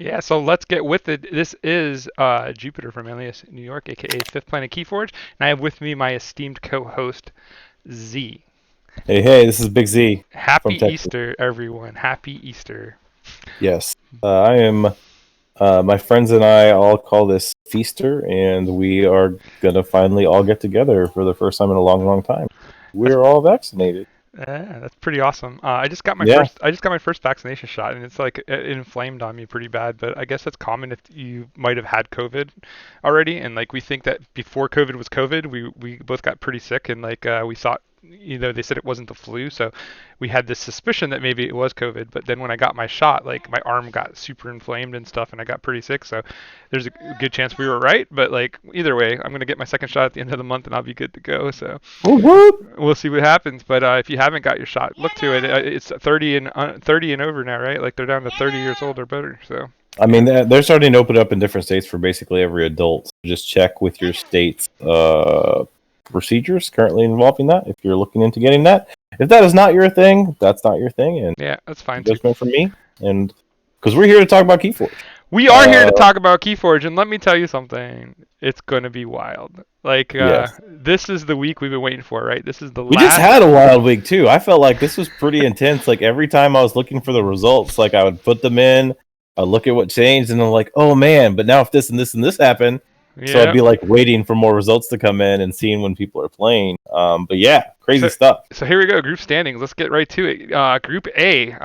Yeah, so let's get with it. This is Jupiter from Alias New York, aka Fifth Planet Keyforge, and I have with me my esteemed co-host Z. Hey, hey, this is Big Z Happy from Texas. Easter, everyone! Happy Easter. Yes, I am. My friends and I all call this Feaster, and we are gonna finally all get together for the first time in a long, long time. That's We're all vaccinated. that's pretty awesome. I just got my Yeah, first I just got my first vaccination shot, and it's like it inflamed on me pretty bad. But I guess that's common if you might have had COVID already, and like we think that before COVID was COVID, we both got pretty sick, and like we thought, they said it wasn't the flu, so we had this suspicion that maybe it was COVID. But then when I got my shot, like my arm got super inflamed and stuff, and I got pretty sick. So there's a good chance we were right. But like either way, I'm gonna get my second shot at the end of the month, and I'll be good to go. So whoop, whoop. we'll see what happens. But if you haven't got your shot, look to it. It's 30 and over now, right? Like they're down to 30 years old or better. So I mean, yeah, they're starting to open up in different states for basically every adult. Just check with your state's procedures currently involving that. If you're looking into getting that, if that is not your thing, that's not your thing, and yeah, that's fine too. judgment from me. And because we're here to talk about Keyforge. We are here to Uh, talk about Keyforge, and let me tell you something. It's gonna be wild. Like yes. this is the week we've been waiting for, right? This is the We just last. had a wild week too. I felt like this was pretty intense. Like every time I was looking for the results, like I would put them in, I'd look at what changed, and I'm like, oh man, but now if this and this and this happen, so I'd Yeah. be like waiting for more results to come in and seeing when people are playing. But yeah, crazy So, stuff. so here we go. Group standings. Let's get right to it. Group A,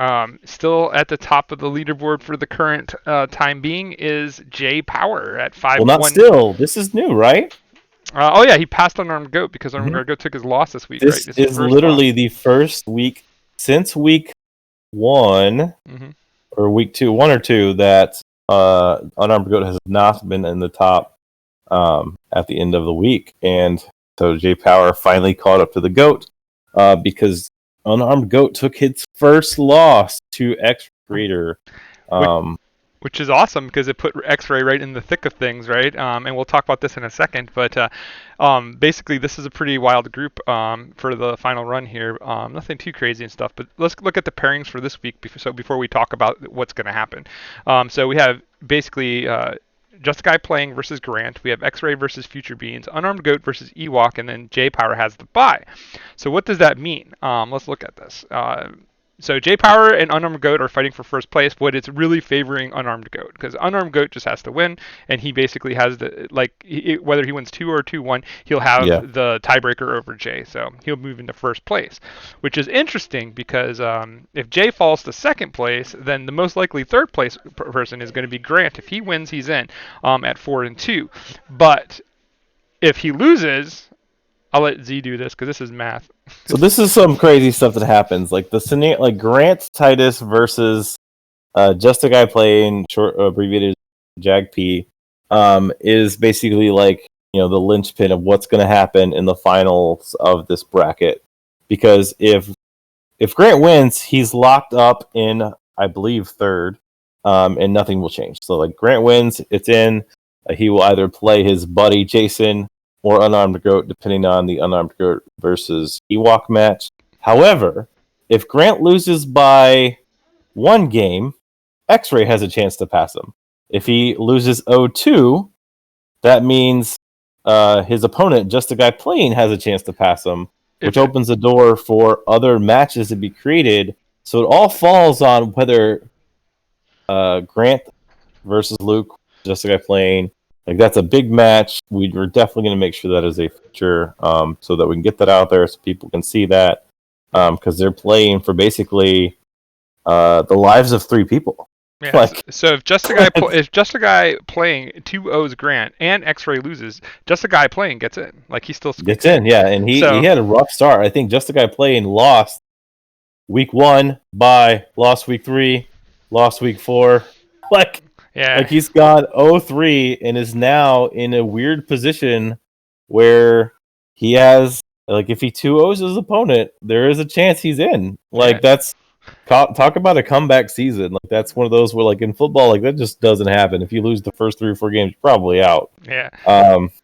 still at the top of the leaderboard for the current time being, is Jay Power at Well, not 5-1. still. This is new, right? Oh yeah, he passed Unarmed Goat because Mhm. Unarmed Goat took his loss this week, right? This His is first loss. literally the first week since week one Hmm. or week two, one or two, that Unarmed Goat has not been in the top at the end of the week. And so Jay Power finally caught up to the GOAT because Unarmed Goat took his first loss to X Raider. Which, Um, which is awesome because it put X-Ray right in the thick of things, right? And we'll talk about this in a second. But basically, this is a pretty wild group for the final run here. Nothing too crazy and stuff. But let's look at the pairings for this week before we talk about what's going to happen. So we have basically Just a Guy playing versus Grant. We have X-Ray versus Future Beans, Unarmed Goat versus Ewok, and then J Power has the bye. So what does that mean? Let's look at this. So J Power and Unarmed Goat are fighting for first place, but it's really favoring Unarmed Goat because Unarmed Goat just has to win, and he basically has the whether he wins 2 or 2-1, he'll yeah, have the tiebreaker over Jay, so he'll move into first place, which is interesting because if Jay falls to second place, then the most likely third place person is going to be Grant. If he wins, he's in at 4-2, but if he loses, I'll let Z do this because this is math. so this is some crazy stuff that happens. Like the scenario, like Grant Titus versus Just a Guy playing short abbreviated JAGP is basically like the linchpin of what's going to happen in the finals of this bracket. Because if Grant wins, he's locked up in, I believe, third, and nothing will change. So like Grant wins, it's in. He will either play his buddy Jason or Unarmed Goat, depending on the Unarmed Goat versus Ewok match. However, if Grant loses by one game, X-Ray has a chance to pass him. If he loses 0-2, that means his opponent, Just a Guy Playing, has a chance to pass him, which If opens the door for other matches to be created. So it all falls on whether Grant versus Luke, Just a Guy Playing. Like that's a big match. We're definitely going to make sure that is a feature, so that we can get that out there so people can see that, because they're playing for basically the lives of three people. Yeah. So, Like so if just a guy if just a guy playing 2-0's Grant and X-Ray loses, just a guy playing gets in. Like he still squeaks gets in. in, yeah, and he So had a rough start. I think Just a Guy Playing lost week one, lost week three, lost week four. Like yeah, he's got 0-3 and is now in a weird position where he has, like, if he 2-0s his opponent, there is a chance he's in. yeah. Like that's talk about a comeback season. Like that's one of those where, like, in football, like that just doesn't happen. If you lose the first 3 or 4 games, you're probably out. Yeah.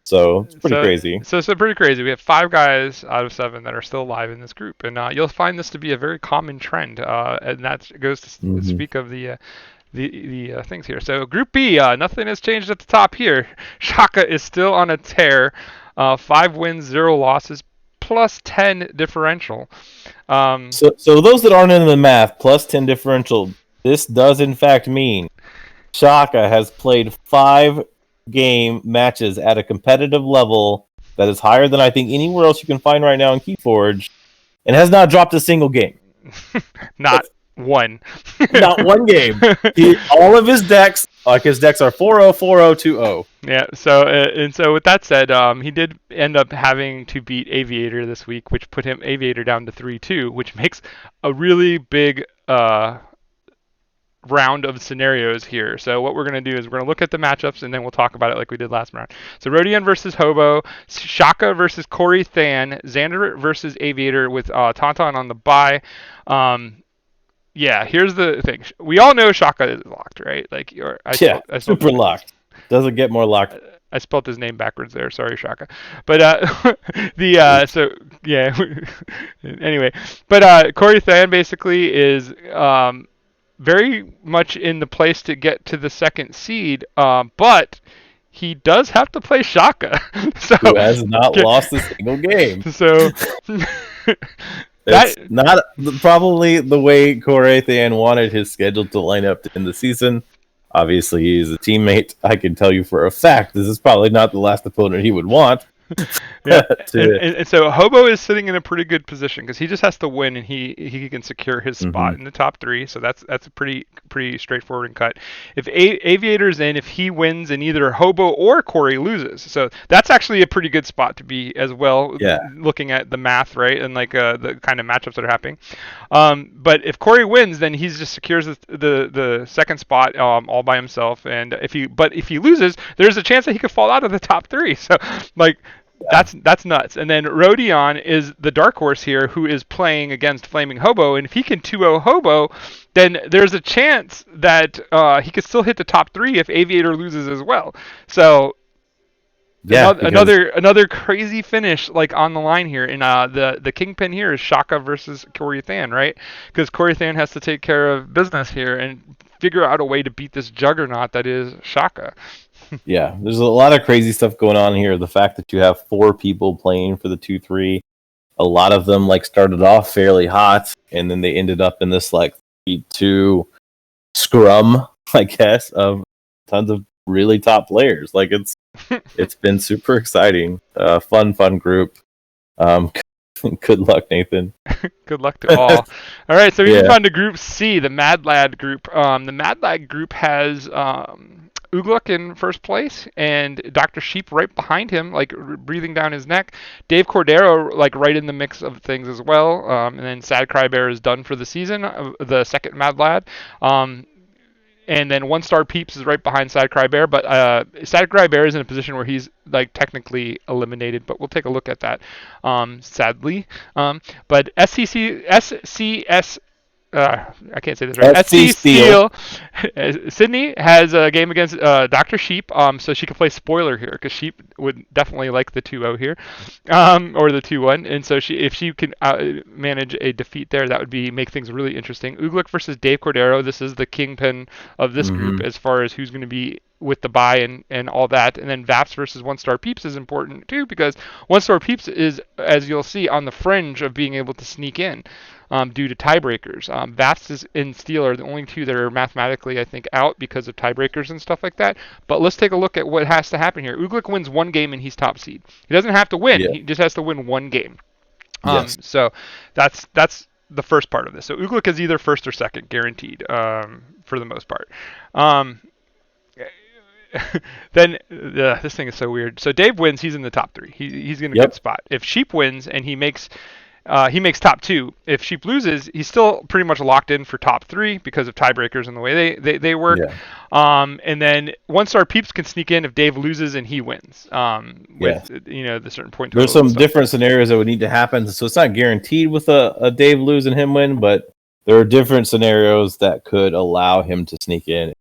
So it's pretty So, crazy. so pretty crazy. We have 5 guys out of 7 that are still alive in this group, and you'll find this to be a very common trend. And that goes to Hmm. speak of the things here. So Group B, nothing has changed at the top here. Shaka is still on a tear, 5 wins, 0 losses, plus 10 differential. So those that aren't in the math, plus 10 differential, this does in fact mean Shaka has played 5 game matches at a competitive level that is higher than I think anywhere else you can find right now in Keyforge, and has not dropped a single game. Not one. Not one game. All of his decks, his decks are 4-0, 4-0, 2-0. Yeah. So with that said, he did end up having to beat Aviator this week, which put him Aviator down to 3-2, which makes a really big round of scenarios here. So what we're going to do is we're going to look at the matchups and then we'll talk about it like we did last round. So Rodion versus Hobo, Shaka versus Corey Than, Xander versus Aviator with Tauntaun on the bye. Yeah, here's the thing. We all know Shaka is locked, right? Like, Super locked. Doesn't get more locked. I spelled his name backwards there. Sorry, Shaka. But so yeah. Anyway, but Corey Than basically is very much in the place to get to the second seed, but he does have to play Shaka. So who has not lost a single game. So that's not probably the way Corey Than wanted his schedule to line up in the season. Obviously, he's a teammate. I can tell you for a fact this is probably not the last opponent he would want. Yeah, and so Hobo is sitting in a pretty good position because he just has to win and he can secure his spot in the top 3. So that's a pretty straightforward and cut. If Aviator's in, if he wins and either Hobo or Corey loses, so that's actually a pretty good spot to be as well. Yeah. Looking at the math, right, and like the kind of matchups that are happening. But if Corey wins, then he just secures the second spot all by himself. And if he loses, there's a chance that he could fall out of the top 3. So like. That's nuts. And then Rodion is the dark horse here who is playing against Flaming Hobo. And if he can 2-0 Hobo, then there's a chance that he could still hit the top 3 if Aviator loses as well. So yeah, another crazy finish like on the line here. And the kingpin here is Shaka versus Corey Than, right? Because Corey Than has to take care of business here and figure out a way to beat this juggernaut that is Shaka. Yeah, there's a lot of crazy stuff going on here. The fact that you have 4 people playing for the 2-3, a lot of them like started off fairly hot, and then they ended up in this like 3-2 scrum, I guess, of tons of really top players. Like it's been super exciting, fun group. Good luck, Nathan. Good luck to all. All right, so we move on to Group C, the Mad Lad group. The Mad Lad group has Ugluk in first place, and Dr. Sheep right behind him, like breathing down his neck. Dave Cordero, like right in the mix of things as well. And then Sad Crybear is done for the season, the second Mad Lad. And then One Star Peeps is right behind Sad Crybear, but Sad Crybear is in a position where he's like technically eliminated, but we'll take a look at that, sadly. But SCS I can't say this right. SC Steel. Sydney has a game against Dr. Sheep, so she can play spoiler here because Sheep would definitely like the 2-0 here, or the 2-1. And so if she can manage a defeat there, that would make things really interesting. Ugluk versus Dave Cordero. This is the kingpin of this group as far as who's going to be with the bye and all that. And then Vaps versus One Star Peeps is important too because One Star Peeps is, as you'll see, on the fringe of being able to sneak in. Due to tiebreakers. Vaps and Steel are the only 2 that are mathematically, I think, out because of tiebreakers and stuff like that. But let's take a look at what has to happen here. Ugluk wins 1 game and he's top seed. He doesn't have to win. Yeah. He just has to win 1 game. Yes. So that's the first part of this. So Ugluk is either first or second, guaranteed, for the most part. Then this thing is so weird. So Dave wins, he's in the top 3. He's in a good spot. If Sheep wins and he makes top 2. If Sheep loses, he's still pretty much locked in for top 3 because of tiebreakers and the way they work. Yeah. And then One Star Peeps can sneak in if Dave loses and he wins. With the certain point. There's some different scenarios that would need to happen, so it's not guaranteed with a Dave lose and him win, but there are different scenarios that could allow him to sneak in.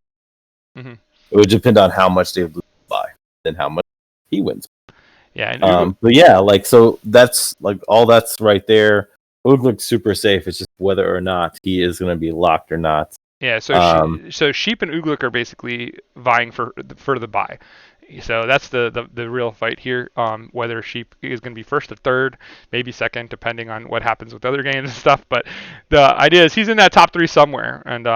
Mm-hmm. It would depend on how much Dave loses by and how much he wins. Yeah, and but yeah, like so that's like all that's right there. Ugluk's super safe. It's just whether or not he is going to be locked or not. Yeah, Um, so Sheep and Ooglik are basically vying for the bye. So that's the real fight here. Whether Sheep is going to be first or third, maybe second, depending on what happens with other games and stuff. But the idea is he's in that top three somewhere, and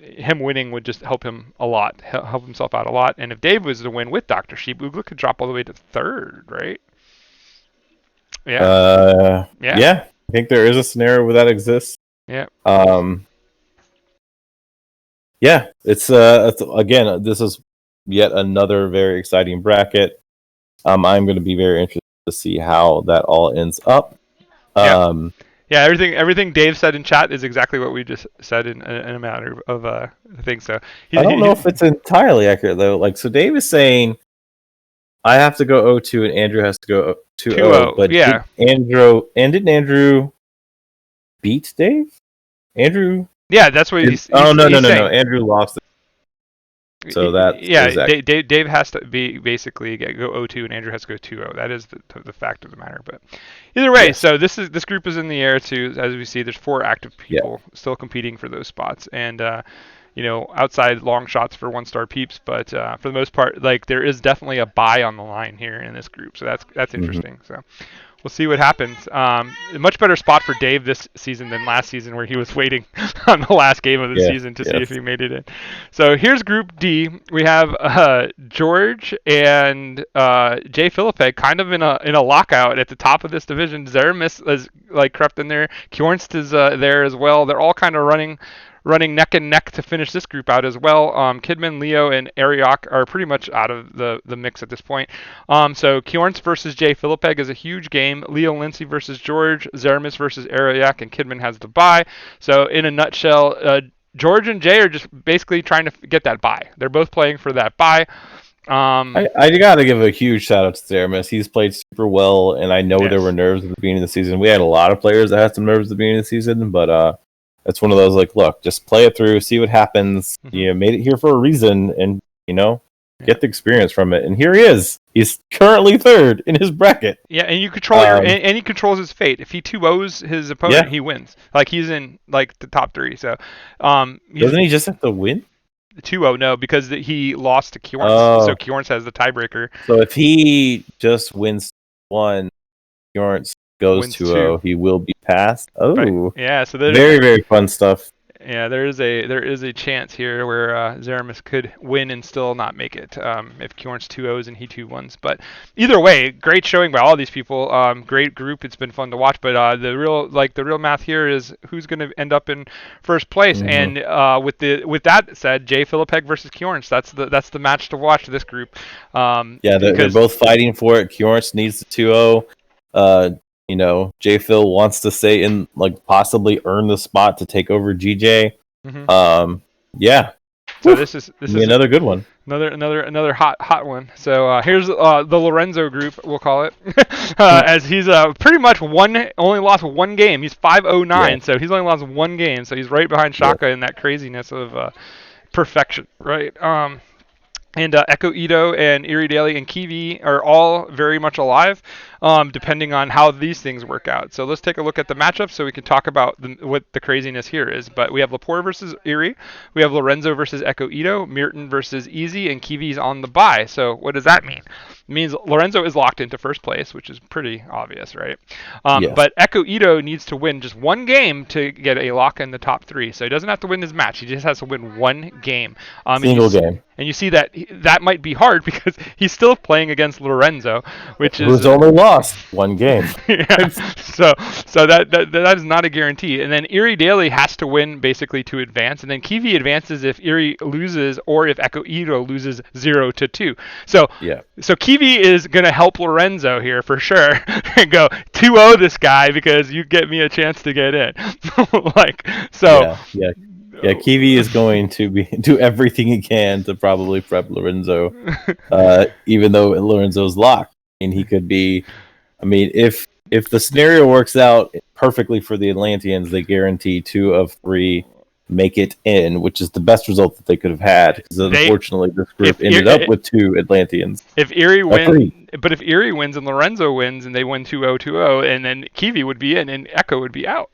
him winning would just help him a lot, help himself out a lot. And if Dave was to win with Dr. Sheep, Ooglik could drop all the way to third, right? Yeah, yeah, yeah, I think there is a scenario where that exists. yeah. Yeah, again, this is yet another very exciting bracket. I'm going to be very interested to see how that all ends up. Yeah. Yeah, everything Dave said in chat is exactly what we just said in a matter of things. So I don't know if it's entirely accurate though. Like, so Dave is saying I have to go 0-2 and Andrew has to go 2-0. But yeah. Didn't Andrew beat Dave? Andrew? Yeah, that's what he's. Oh no, saying. Andrew lost. So that Dave has to be basically go 0-2 and Andrew has to go 2-0. That is the fact of the matter. But either way, yes. So this group is in the air too. As we see, there's 4 active people still competing for those spots, and outside long shots for 1-star peeps. But for the most part, like there is definitely a buy on the line here in this group. So that's interesting. So we'll see what happens. A much better spot for Dave this season than last season, where he was waiting on the last game of the season to see if he made it in. So here's Group D. We have George and Jay Philippe kind of in a lockout at the top of this division. Zeramis is like crept in there. Kjornst is there as well. They're all kind of running neck and neck to finish this group out as well. Kidman, Leo, and Ariok are pretty much out of the mix at this point. So Kjorns versus Jay Philippe is a huge game. Leo Lindsay versus George, Zeramis versus Ariok, and Kidman has the bye. So in a nutshell, George and Jay are just basically trying to get that bye. They're both playing for that bye. I got to give a huge shout out to Zeramis. He's played super well, and I know there were nerves at the beginning of the season. We had a lot of players that had some nerves at the beginning of the season, but it's one of those like, look, just play it through, see what happens. Mm-hmm. You made it here for a reason, and get the experience from it. And here he is. He's currently third in his bracket. Yeah, and you control and he controls his fate. If he 2-0s his opponent, he wins. Like he's in like the top 3. So doesn't he just have to win? 2-0, no, because he lost to Kjorns, so Kjorns has the tiebreaker. So if he just wins 1, Kjorns goes 2-0, he will be passed. Oh, right. Yeah. So very, very fun stuff. Yeah, there is a chance here where Zeramis could win and still not make it if Kjorn's 2-0s and he 2-1s. But either way, great showing by all these people. Great group. It's been fun to watch. But the real math here is who's going to end up in first place. Mm-hmm. And with that said, Jay Philippe versus Kjorns. That's the match to watch this group. They're both fighting for it. Kjorns needs the 2-0. J Phil wants to stay in, like possibly earn the spot to take over GJ. Mm-hmm. So this is another good one. Another hot one. So here's the Lorenzo group, we'll call it, as he's pretty much only lost 1 game. He's 5-0-9, so he's only lost 1 game. So he's right behind Shaka in that craziness of perfection, right? And Echo Ito and Erie Daly and Kiwi are all very much alive, depending on how these things work out. So let's take a look at the matchup so we can talk about what the craziness here is. But we have Lepore versus Erie. We have Lorenzo versus Echo Ito, Merton versus Easy, and Kiwi's on the bye. So what does that mean? It means Lorenzo is locked into first place, which is pretty obvious, right? But Echo Ito needs to win just 1 game to get a lock in the top 3. So he doesn't have to win his match. He just has to win 1 game. Single game. And you see that might be hard because he's still playing against Lorenzo, who's only lost 1 game. Yeah. So that is not a guarantee. And then Erie Daly has to win basically to advance, and then Kiwi advances if Erie loses or if Echo Ito loses 0-2. So Kiwi is gonna help Lorenzo here for sure and go 2-0 this guy because you get me a chance to get in. Yeah, Kiwi is going to do everything he can to probably prep Lorenzo, even though Lorenzo's locked. And he could be, if the scenario works out perfectly for the Atlanteans, they guarantee 2 of 3 make it in, which is the best result that they could have had. Because unfortunately, this group ended up with 2 Atlanteans. If Erie wins and Lorenzo wins and they win 2-0, and then Kiwi would be in and Echo would be out.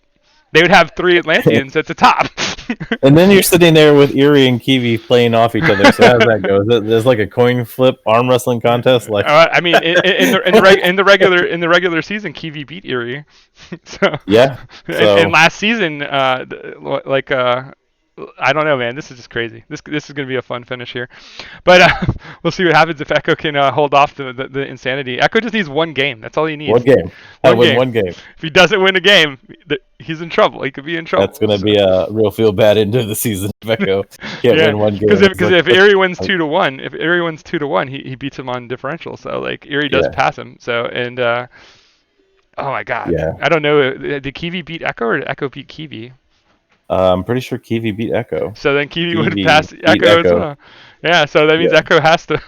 They would have 3 Atlanteans at the top. And then you're sitting there with Erie and Kiwi playing off each other. So how does that go? There's like a coin flip arm wrestling contest. Like, I mean, in the regular season, Kiwi beat Erie. So yeah. So and last season, like I don't know, man. This is just crazy. This is gonna be a fun finish here, but we'll see what happens if Echo can hold off the insanity. Echo just needs one game. That's all he needs. one game. I win one game. If he doesn't win a game, he's in trouble. He could be in trouble. That's gonna be a real feel bad end of the season if Echo can't win one game. Because if Erie wins 2-1, if Erie wins 2-1, he beats him on differential. So like Erie does pass him. So and oh my God. Yeah. I don't know. Did Kiwi beat Echo or did Echo beat Kiwi? I'm pretty sure Kiwi beat Echo. So then Kiwi would pass Echo as well. Yeah, so that means Echo has to.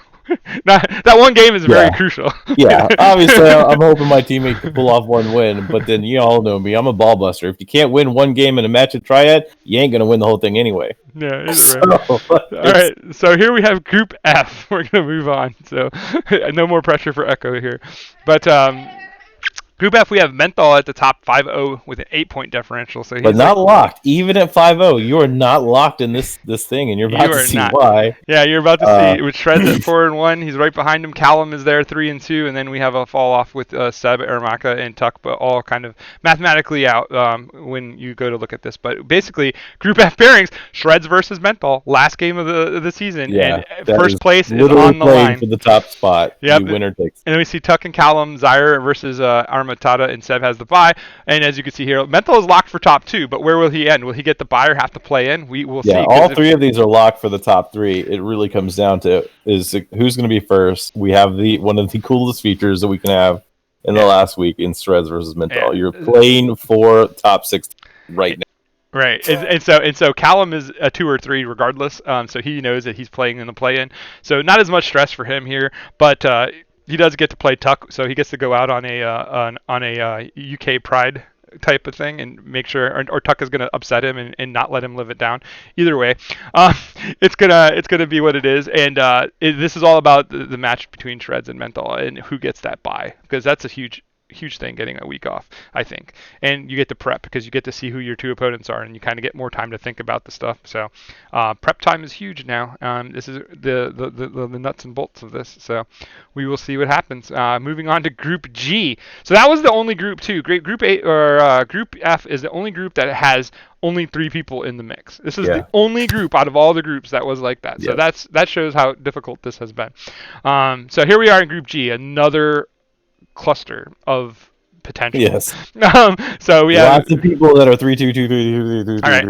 That one game is very crucial. Yeah, obviously, I'm hoping my teammate can pull off one win, but then you all know me. I'm a ball buster. If you can't win one game in a match at Triad, you ain't going to win the whole thing anyway. Yeah, all right, so here we have Group F. We're going to move on. So no more pressure for Echo here. But Group F, we have Menthol at the top 5-0 with an 8-point differential. So but not locked. Even at 5-0, you are not locked in this thing, and you're about to see why. Yeah, you're about to see. With Shreds at 4-1, he's right behind him. Callum is there 3-2, and then we have a fall off with Seb, Aramaka, and Tuck, but all kind of mathematically out when you go to look at this. But basically, Group F pairings: Shreds versus Menthol, last game of the season, and first place is on the line for the top spot. Yep. Winner takes. And then we see Tuck and Callum, Zaire versus Armatada, and Seb has the bye. And as you can see here, Menthol is locked for top 2, but where will he end? Will he get the bye or have to play in? We will see. All 3 of these are locked for the top 3. It really comes down to is who's going to be first. We have one of the coolest features that we can have in the last week in Shreds versus Menthol. You're playing for top 6 right now. Right, and so Callum is a 2 or 3 regardless. So he knows that he's playing in the play-in. So not as much stress for him here, but he does get to play Tuck, so he gets to go out on a UK Pride type of thing and make sure, or Tuck is going to upset him and not let him live it down. Either way, it's gonna be what it is, and this is all about the match between Shreds and Menthol and who gets that bye, because that's a huge thing, getting a week off, I think. And you get to prep because you get to see who your 2 opponents are, and you kind of get more time to think about the stuff. So prep time is huge now. This is the nuts and bolts of this. So we will see what happens. Moving on to Group G. So that was the only group too. Group A or Group F is the only group that has only 3 people in the mix. This is the only group out of all the groups that was like that. So that shows how difficult this has been. So here we are in Group G, another cluster of potential. Yes. So we have lots of people that are 3-2-2-3-2-3-2-3. All right.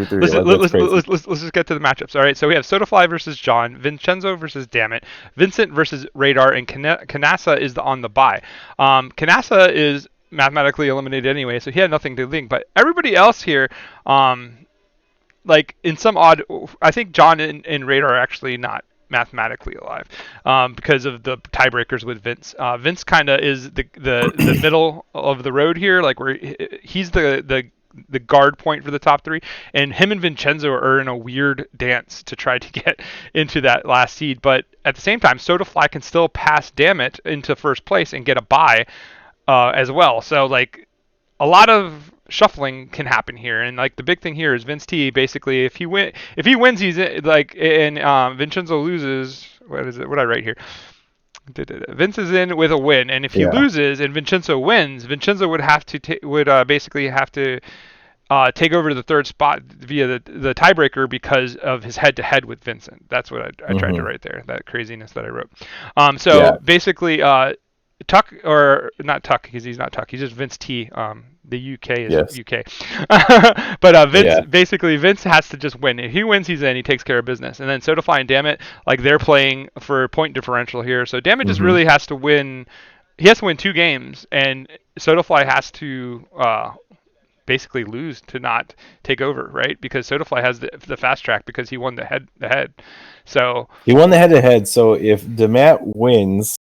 Let's just get to the matchups. All right. So we have Sodafly versus John, Vincenzo versus Dammit, Vincent versus Radar, and Kanasa is on the bye. Kanasa is mathematically eliminated anyway, so he had nothing to link. But everybody else here, like in some odd, I think John and Radar are actually not mathematically alive because of the tiebreakers with Vince. Vince kind of is the middle of the road here, like where he's the guard point for the top 3, and him and Vincenzo are in a weird dance to try to get into that last seed. But at the same time, Sodafly can still pass Dammit into first place and get a bye as well. So like a lot of shuffling can happen here, and like the big thing here is Vince T. Basically, if he wins, he's in, like, and Vincenzo loses. What is it? What did I write here? Vince is in with a win, and if he loses and Vincenzo wins, Vincenzo would have to basically have to take over the 3rd spot via the tiebreaker because of his head-to-head with Vincent. That's what I tried to write there. That craziness that I wrote. Basically, Tuck, or not Tuck, because he's not Tuck. He's just Vince T. The UK is UK. But Vince, basically, Vince has to just win. If he wins, he's in. He takes care of business. And then Sodafly and Dammit, like, they're playing for point differential here. So Dammit just really has to win. He has to win 2 games, and Sodafly has to basically lose to not take over, right? Because Sodafly has the fast track because he won the head. So he won the head-to-head. So if Dammit wins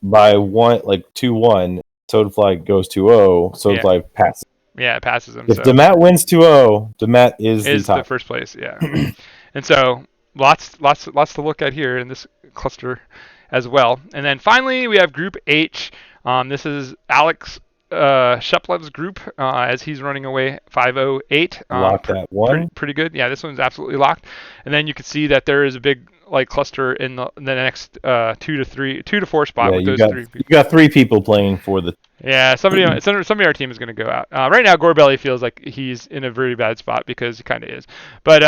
by 2-1. Sodafly goes 2-0. Sodafly passes. Yeah, it passes him. If Dammit wins 2-0, Dammit is the first place. Yeah, and so lots to look at here in this cluster as well. And then finally we have Group H. This is Alex, Sheplev's group as he's running away 508. Lock that one. Pretty good. Yeah, this one's absolutely locked. And then you can see that there is a big like cluster in the next 2 to 4 spot Yeah, with you those got three. you got 3 people playing for the. Yeah, somebody on our team is going to go out. Right now, Gorbelly feels like he's in a very bad spot because he kind of is. But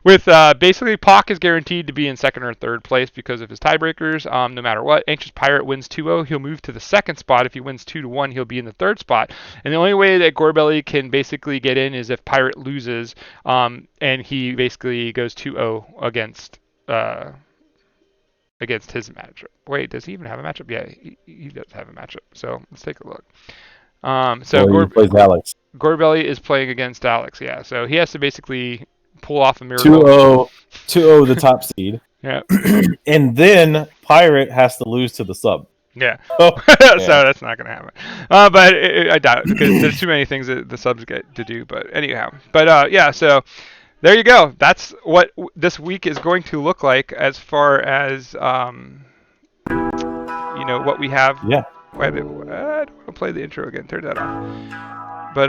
with basically, Pock is guaranteed to be in second or third place because of his tiebreakers. No matter what, Anxious Pirate wins 2-0, he'll move to the second spot. If he wins 2-1, he'll be in the third spot. And the only way that Gorbelly can basically get in is if Pirate loses, and he basically goes 2-0 against his matchup. Wait, does he even have a matchup? Yeah, he does have a matchup. So let's take a look. He plays Alex. Gorbelly is playing against Alex, yeah. So he has to basically pull off a miracle. 2-0 the top seed. Yeah. And then Pirate has to lose to the sub. Yeah. Oh, so that's not going to happen. But I doubt it because there's too many things that the subs get to do. But anyhow. But yeah, so there you go. That's what this week is going to look like as far as what we have. Yeah. I don't want to play the intro again. Turn that off. But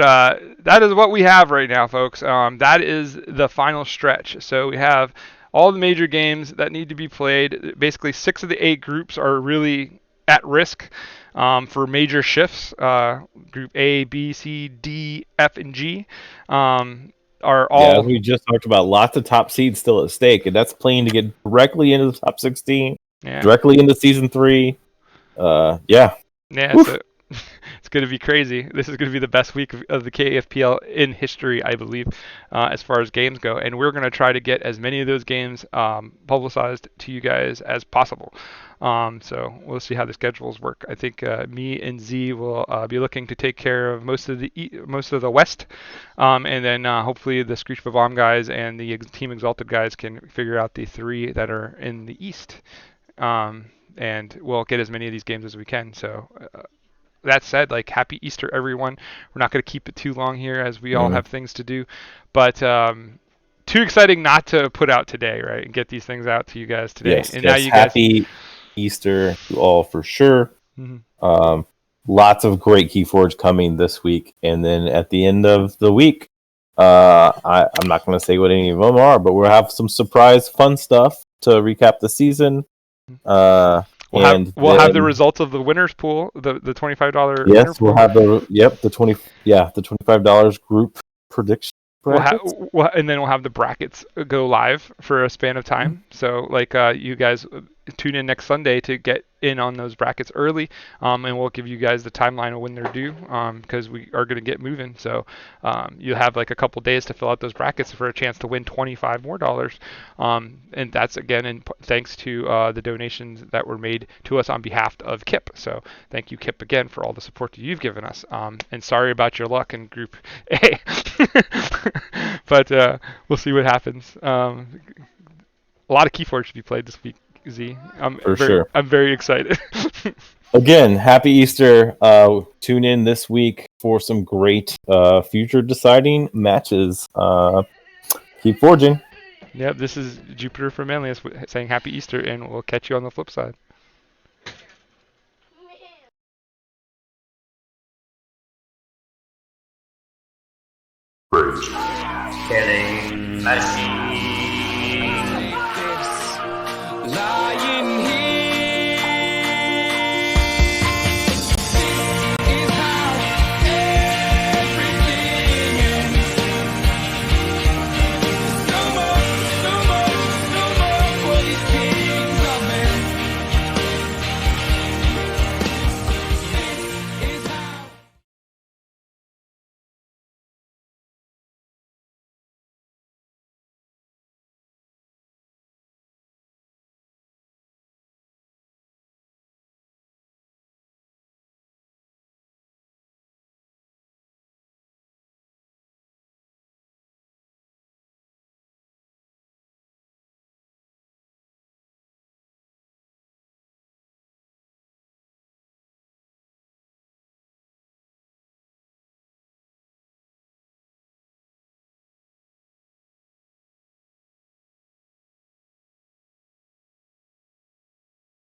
that is what we have right now, folks. That is the final stretch. So we have all the major games that need to be played. Basically, 6 of the 8 groups are really at risk for major shifts. Group A, B, C, D, F, and G are all. Yeah, as we just talked about, lots of top seeds still at stake, and that's playing to get directly into the top 16, directly into Season 3. Yeah. Yeah, so it's going to be crazy. This is going to be the best week of the KFPL in history, I believe, as far as games go. And we're going to try to get as many of those games publicized to you guys as possible. So we'll see how the schedules work. I think me and Z will be looking to take care of most of the West, and then hopefully the Screech Bomb guys and the Team Exalted guys can figure out the 3 that are in the East. And we'll get as many of these games as we can. So that said, like, happy Easter, everyone. We're not going to keep it too long here as we all have things to do. But too exciting not to put out today, right? And get these things out to you guys today. Yes, and yes. now you Happy Easter to all for sure. Mm-hmm. Lots of great Keyforge coming this week. And then at the end of the week, I'm not going to say what any of them are, but we'll have some surprise fun stuff to recap the season. We'll have the results of the winners pool, the $25. Yes, we'll have the $25 group prediction. And then we'll have the brackets go live for a span of time. So like you guys tune in next Sunday to get in on those brackets early, and we'll give you guys the timeline of when they're due, because we are going to get moving. So you'll have like a couple days to fill out those brackets for a chance to win $25 more. And that's again thanks to the donations that were made to us on behalf of Kip. So thank you, Kip, again for all the support that you've given us. And sorry about your luck in Group A. But we'll see what happens. A lot of Keyforge to be played this week, Z. Sure. I'm very excited. Again, happy Easter. Tune in this week for some great future deciding matches. Keep forging. Yep, this is Jupiter from Manlius saying happy Easter, and we'll catch you on the flip side. Killing machine.